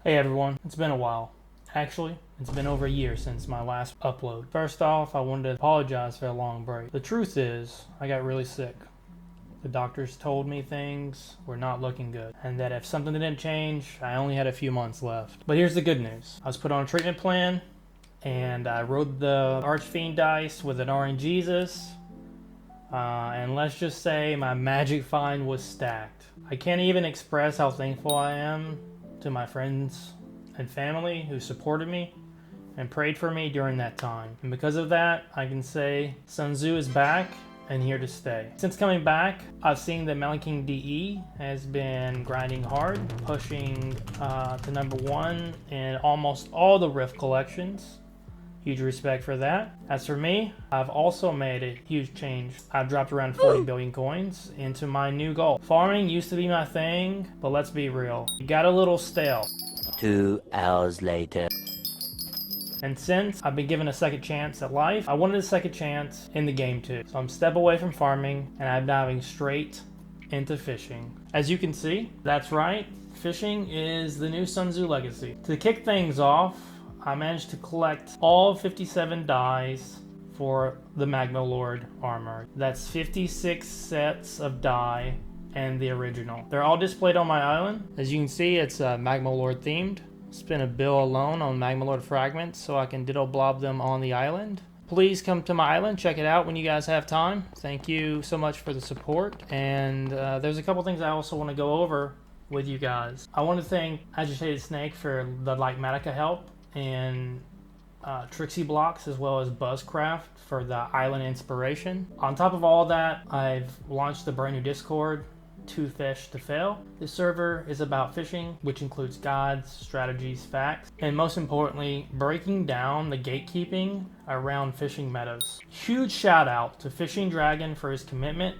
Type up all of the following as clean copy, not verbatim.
Hey everyone, it's been a while. Actually, it's been over a year since my last upload. First off, I wanted to apologize for a long break. The truth is, I got really sick. The doctors told me things were not looking good, and that if something didn't change, I only had a few months left. But here's the good news. I was put on a treatment plan, and I rode the Archfiend dice with an orange Jesus, and let's just say my magic find was stacked. I can't even express how thankful I am to my friends and family who supported me and prayed for me during that time. And because of that, I can say Sunzu is back and here to stay. Since coming back, I've seen that MelonKingDe has been grinding hard, pushing to #1 in almost all the Rift collections. Huge respect for that. As for me, I've also made a huge change. I've dropped around 40 billion coins into my new goal. Farming used to be my thing, but let's be real. It got a little stale. 2 hours later. And since I've been given a second chance at life, I wanted a second chance in the game too. So I'm step away from farming and I'm diving straight into fishing. As you can see, that's right, fishing is the new Sunzu Legacy. To kick things off, I managed to collect all 57 dies for the Magma Lord armor. That's 56 sets of die and the original. They're all displayed on my island. As you can see, it's Magma Lord themed. Spin a bill alone on Magma Lord fragments so I can diddle blob them on the island. Please come to my island, check it out when you guys have time. Thank you so much for the support. And there's a couple things I also want to go over with you guys. I want to thank Agitated Snake for the Lightmatica help and Trixie blocks as well as Buzzcraft for the island inspiration. On top of all that, I've launched a brand new Discord, To Fish to Fail. This server is about fishing, which includes guides, strategies, facts, and most importantly, breaking down the gatekeeping around fishing metas. Huge shout out to FishingDragon for his commitment,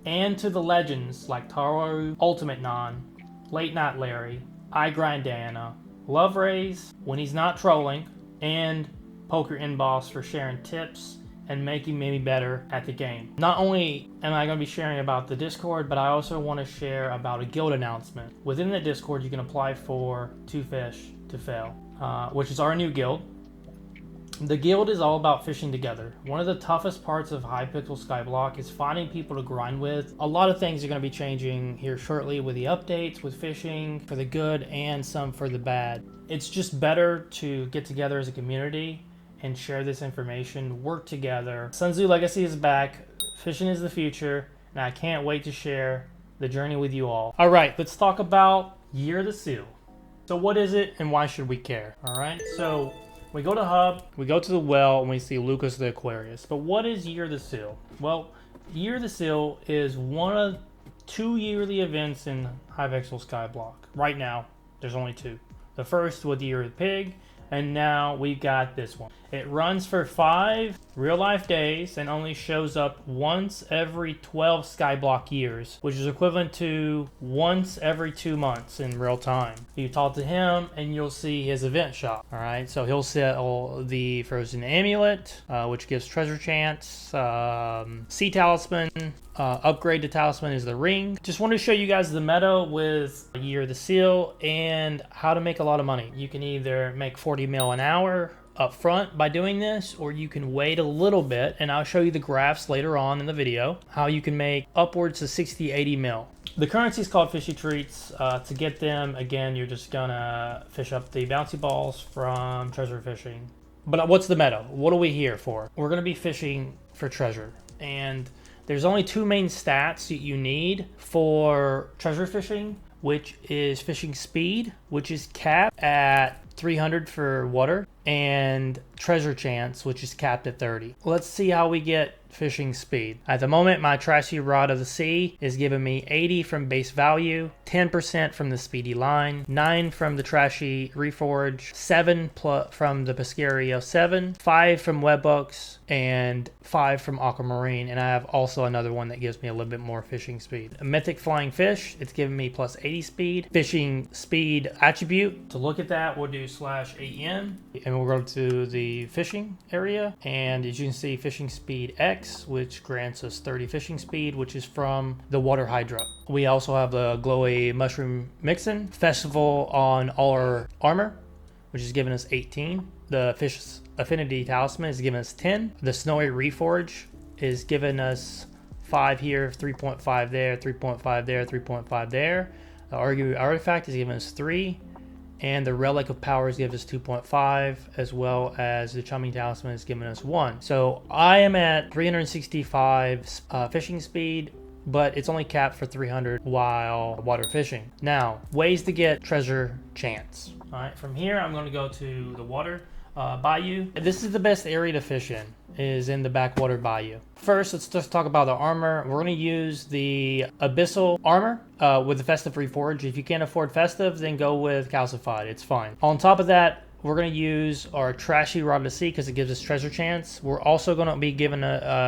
and to the legends like Taro, Ultimate Non, Late Night Larry, I Grind Diana, Love Rays when he's not trolling, and Poker Inboss for sharing tips and making me better at the game. Not only am I going to be sharing about the Discord, but I also want to share about a guild announcement. Within the Discord, you can apply for Two Fish to Fail, which is our new guild. The guild is all about fishing together. One of the toughest parts of Hypixel Skyblock is finding people to grind with. A lot of things are going to be changing here shortly with the updates, with fishing, for the good and some for the bad. It's just better to get together as a community and share this information, work together. Sunzu Legacy is back, fishing is the future, and I can't wait to share the journey with you all. All right, let's talk about Year of the Seal. So what is it and why should we care? All right, so we go to Hub, we go to the well, and we see Lucas the Aquarius. But what is Year of the Seal? Well, Year of the Seal is one of 2 yearly events in Hypixel Skyblock. Right now, there's only 2. The first with Year of the Pig, and now we've got this one. It runs for 5 real-life days and only shows up once every 12 Skyblock years, which is equivalent to once every 2 months in real time. You talk to him and you'll see his event shop. All right, so he'll sell the Frozen Amulet, which gives treasure chance, Sea Talisman, upgrade to Talisman is the ring. Just wanted to show you guys the meta with Year of the Seal and how to make a lot of money. You can either make 40 mil an hour up front by doing this, or you can wait a little bit, and I'll show you the graphs later on in the video, how you can make upwards of 60-80 mil. The currency is called Fishy Treats. To get them, again, you're just gonna fish up the bouncy balls from treasure fishing. But what's the meta? What are we here for? We're gonna be fishing for treasure, and there's only 2 main stats that you need for treasure fishing, which is fishing speed, which is capped at 300 for water, and treasure chance, which is capped at 30. Let's see how we get fishing speed. At the moment, my trashy rod of the sea is giving me 80 from base value, 10% from the speedy line, 9 from the trashy reforge, 7 from the Pescario 7, 5 from webbooks, and 5 from aquamarine. And I have also another one that gives me a little bit more fishing speed. A mythic flying fish, it's giving me plus 80 speed. Fishing speed attribute. To look at that, we'll do /AN, and we'll go to the fishing area, and as you can see, fishing speed X, which grants us 30 fishing speed, which is from the water hydro. We also have the glowy mushroom mixin festival on all our armor, which is giving us 18. The fish affinity talisman is giving us 10. The snowy reforge is giving us 5 here, 3.5 there, 3.5 there, 3.5 there. The arguing artifact is giving us 3, and the relic of powers gives us 2.5, as well as the chumming talisman is giving us 1. So I am at 365 fishing speed, but it's only capped for 300 while water fishing. Now, ways to get treasure chance. All right, from here I'm going to go to the water bayou. This is the best area to fish in, is in the backwater bayou. First, let's just talk about the armor. We're going to use the abyssal armor with the festive reforge. If you can't afford festive, then go with calcified. It's fine. On top of that, we're going to use our trashy rod of sea because it gives us treasure chance. We're also going to be given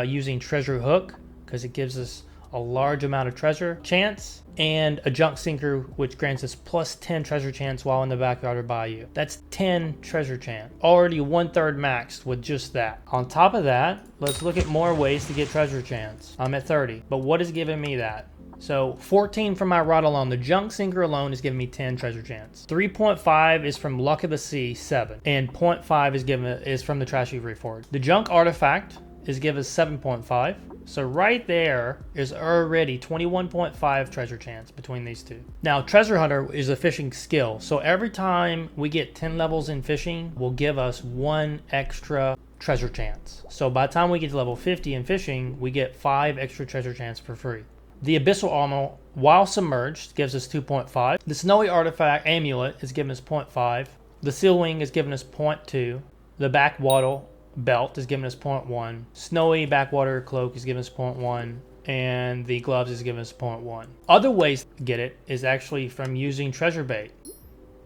using treasure hook because it gives us a large amount of treasure chance, and a junk sinker, which grants us plus 10 treasure chance while in the backyard bayou. That's 10 treasure chance. Already 1/3 maxed with just that. On top of that, let's look at more ways to get treasure chance. I'm at 30, but what is giving me that? So 14 from my rod alone. The junk sinker alone is giving me 10 treasure chance. 3.5 is from luck of the sea, 7, and 0.5 is from the trashy reforge. The junk artifact is give us 7.5. So right there is already 21.5 treasure chance between these two. Now, treasure hunter is a fishing skill. So every time we get 10 levels in fishing, will give us 1 extra treasure chance. So by the time we get to level 50 in fishing, we get 5 extra treasure chance for free. The abyssal armor, while submerged, gives us 2.5. The snowy artifact amulet is giving us 0.5. The seal wing is giving us 0.2. The backwater belt is giving us 0.1. Snowy backwater cloak is giving us 0.1. And the gloves is giving us 0.1. Other ways to get it is actually from using treasure bait.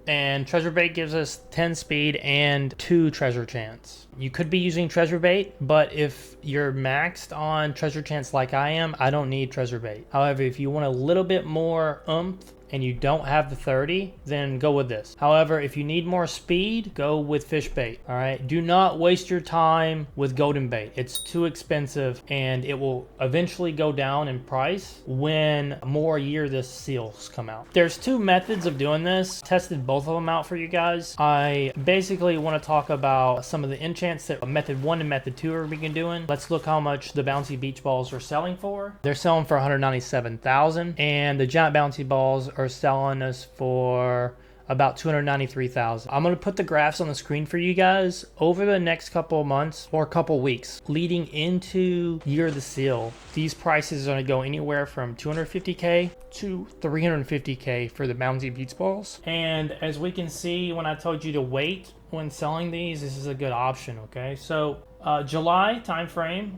And treasure bait gives us 10 speed and 2 treasure chance. You could be using treasure bait, but if you're maxed on treasure chance like I am, I don't need treasure bait. However, if you want a little bit more oomph and you don't have the 30, then go with this. However, if you need more speed, go with fish bait. All right, do not waste your time with golden bait. It's too expensive and it will eventually go down in price when more year this seals come out. There's 2 methods of doing this. Tested both of them out for you guys. I basically want to talk about some of the enchants that method 1 and method 2 are being doing. Let's look how much the bouncy beach balls are selling for. They're selling for 197,000, and the giant bouncy balls are selling us for about 293,000. I'm going to put the graphs on the screen for you guys. Over the next couple of months or couple weeks leading into year of the seal, these prices are going to go anywhere from 250k to 350k for the bouncy beach balls. And as we can see, when I told you to wait when selling these, this is a good option. Okay, so July timeframe,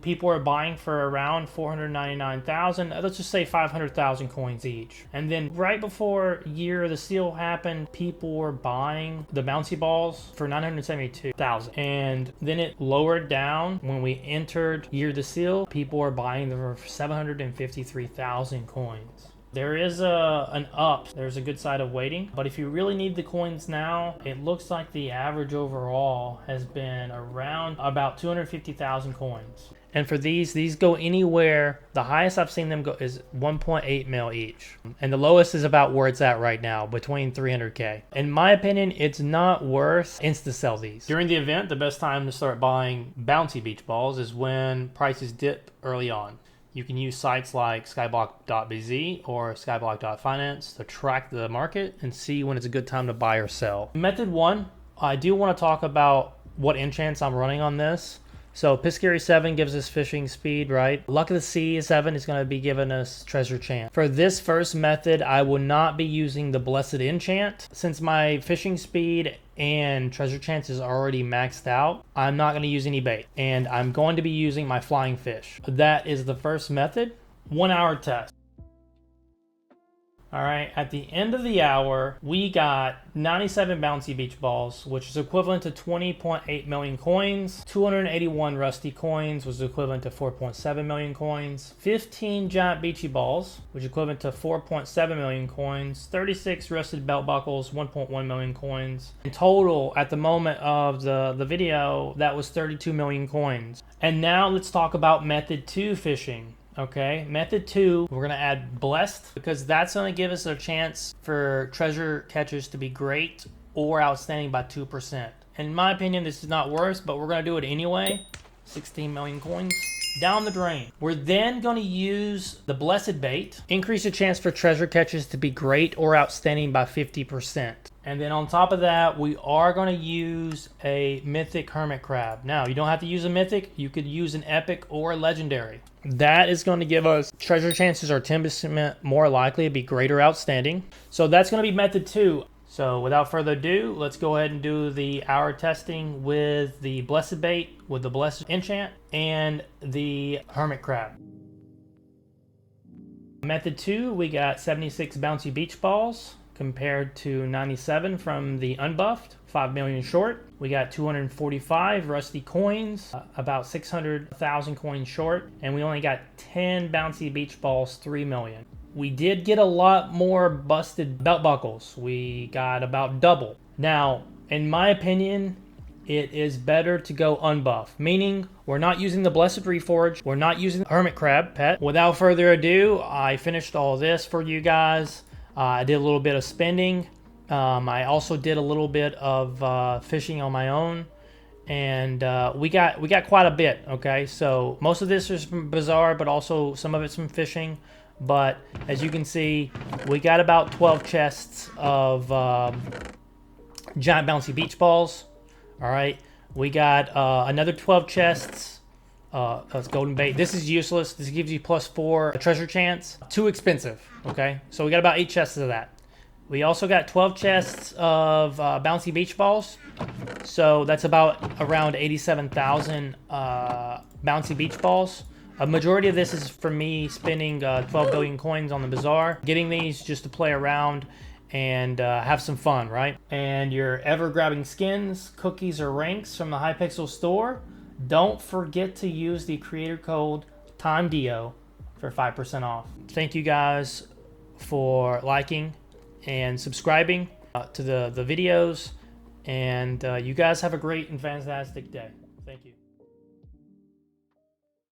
people are buying for around 499,000. Let's just say 500,000 coins each. And then right before year of the seal happened, people were buying the bouncy balls for 972,000. And then it lowered down when we entered year of the seal. People were buying them for 753,000 coins. There is an up. There's a good side of waiting. But if you really need the coins now, it looks like the average overall has been around about 250,000 coins. And for these go anywhere. The highest I've seen them go is 1.8 mil each. And the lowest is about where it's at right now, between 300k. In my opinion, it's not worth insta sell these. During the event, the best time to start buying bouncy beach balls is when prices dip early on. You can use sites like skyblock.bz or skyblock.finance to track the market and see when it's a good time to buy or sell. Method 1, I do want to talk about what enchants I'm running on this. So Piscary 7 gives us fishing speed, right? Luck of the Sea 7 is going to be giving us treasure chance. For this first method, I will not be using the Blessed Enchant. Since my fishing speed and treasure chance is already maxed out, I'm not going to use any bait. And I'm going to be using my flying fish. That is the first method. 1 hour test. All right, at the end of the hour, we got 97 Bouncy Beach Balls, which is equivalent to 20.8 million coins. 281 Rusty Coins, was equivalent to 4.7 million coins. 15 Giant Beachy Balls, which is equivalent to 4.7 million coins. 36 Rusted Belt Buckles, 1.1 million coins. In total, at the moment of the video, that was 32 million coins. And now let's talk about method 2 fishing. Okay, method 2, we're gonna add blessed, because that's gonna give us a chance for treasure catches to be great or outstanding by 2%. In my opinion, this is not worse, but we're gonna do it anyway. 16 million coins down the drain. We're then gonna use the blessed bait, increase the chance for treasure catches to be great or outstanding by 50%. And then on top of that, we are going to use a mythic hermit crab. Now, you don't have to use a mythic. You could use an epic or a legendary. That is going to give us treasure chances are 10% more likely to be great or outstanding. So that's going to be method 2. So without further ado, let's go ahead and do the hour testing with the blessed bait, with the blessed enchant, and the hermit crab. Method 2, we got 76 Bouncy Beach Balls, compared to 97 from the Unbuffed, 5 million short. We got 245 Rusty Coins, about 600,000 coins short, and we only got 10 Bouncy Beach Balls, 3 million. We did get a lot more busted belt buckles. We got about double. Now, in my opinion, it is better to go unbuffed, meaning we're not using the Blessed Reforge, we're not using the Hermit Crab pet. Without further ado, I finished all this for you guys. I did a little bit of spending. I also did a little bit of fishing on my own, and we got quite a bit. Okay, so most of this is from Bazaar, but also some of it's from fishing. But as you can see, we got about 12 chests of giant bouncy beach balls. All right, we got another 12 chests. That's golden bait. This is useless. This gives you +4 treasure chance. Too expensive. Okay, so we got about 8 chests of that. We also got 12 chests of bouncy beach balls. So that's about around 87,000 bouncy beach balls. A majority of this is for me spending 12 billion coins on the bazaar, getting these just to play around and have some fun, right? And your ever grabbing skins, cookies, or ranks from the Hypixel store. Don't forget to use the creator code TIMEDEO for 5% off. Thank you guys for liking and subscribing to the videos, and you guys have a great and fantastic day. Thank you.